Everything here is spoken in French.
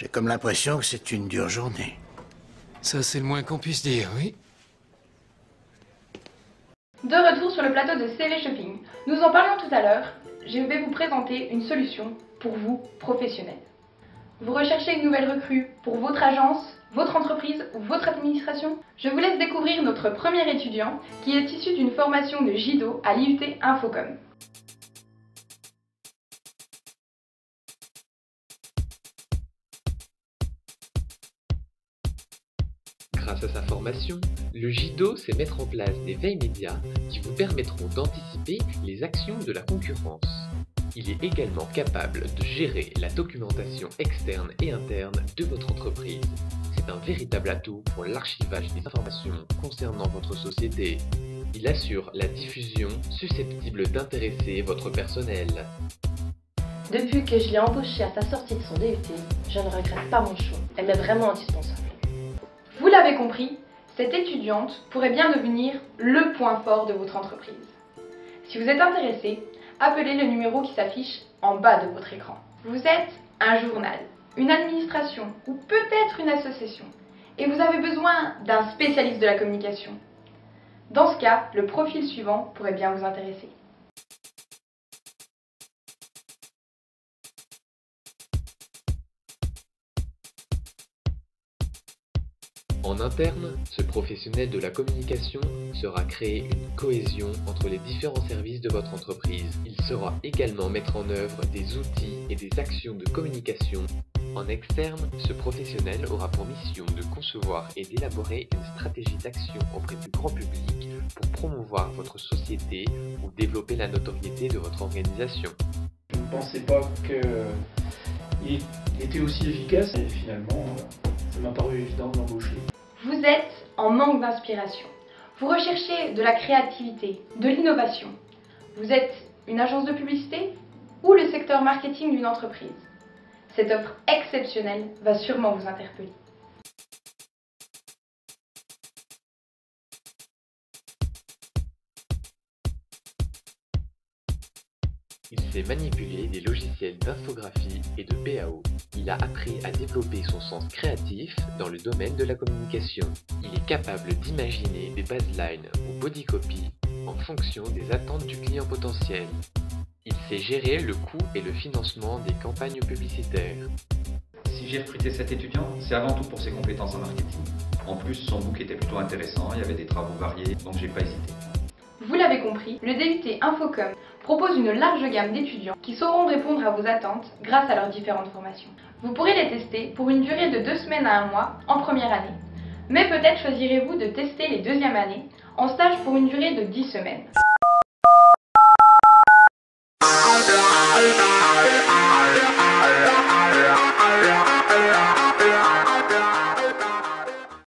J'ai comme l'impression que c'est une dure journée. Ça, c'est le moins qu'on puisse dire, oui. De retour sur le plateau de CV Shopping. Nous en parlions tout à l'heure. Je vais vous présenter une solution pour vous, professionnels. Vous recherchez une nouvelle recrue pour votre agence, votre entreprise ou votre administration? Je vous laisse découvrir notre premier étudiant qui est issu d'une formation de JIDO à l'IUT Infocom. Grâce à sa formation, le JIDO sait mettre en place des veilles médias qui vous permettront d'anticiper les actions de la concurrence. Il est également capable de gérer la documentation externe et interne de votre entreprise. C'est un véritable atout pour l'archivage des informations concernant votre société. Il assure la diffusion susceptible d'intéresser votre personnel. Depuis que je l'ai embauchée à sa sortie de son DUT, je ne regrette pas mon choix. Elle m'est vraiment indispensable. Vous l'avez compris, cette étudiante pourrait bien devenir le point fort de votre entreprise. Si vous êtes intéressé, appelez le numéro qui s'affiche en bas de votre écran. Vous êtes un journal, une administration ou peut-être une association et vous avez besoin d'un spécialiste de la communication. Dans ce cas, le profil suivant pourrait bien vous intéresser. En interne, ce professionnel de la communication saura créer une cohésion entre les différents services de votre entreprise. Il saura également mettre en œuvre des outils et des actions de communication. En externe, ce professionnel aura pour mission de concevoir et d'élaborer une stratégie d'action auprès du grand public pour promouvoir votre société ou développer la notoriété de votre organisation. Je ne pensais pas qu'il était aussi efficace et finalement, ça m'a paru évident de l'embaucher. Vous êtes en manque d'inspiration. Vous recherchez de la créativité, de l'innovation. Vous êtes une agence de publicité ou le secteur marketing d'une entreprise. Cette offre exceptionnelle va sûrement vous interpeller. Il sait manipuler des logiciels d'infographie et de PAO. Il a appris à développer son sens créatif dans le domaine de la communication. Il est capable d'imaginer des baselines ou body copy en fonction des attentes du client potentiel. Il sait gérer le coût et le financement des campagnes publicitaires. Si j'ai recruté cet étudiant, c'est avant tout pour ses compétences en marketing. En plus, son book était plutôt intéressant, il y avait des travaux variés, donc j'ai pas hésité. Vous l'avez compris, le DUT Infocom propose une large gamme d'étudiants qui sauront répondre à vos attentes grâce à leurs différentes formations. Vous pourrez les tester pour une durée de 2 semaines à 1 mois en première année. Mais peut-être choisirez-vous de tester les deuxièmes années en stage pour une durée de 10 semaines.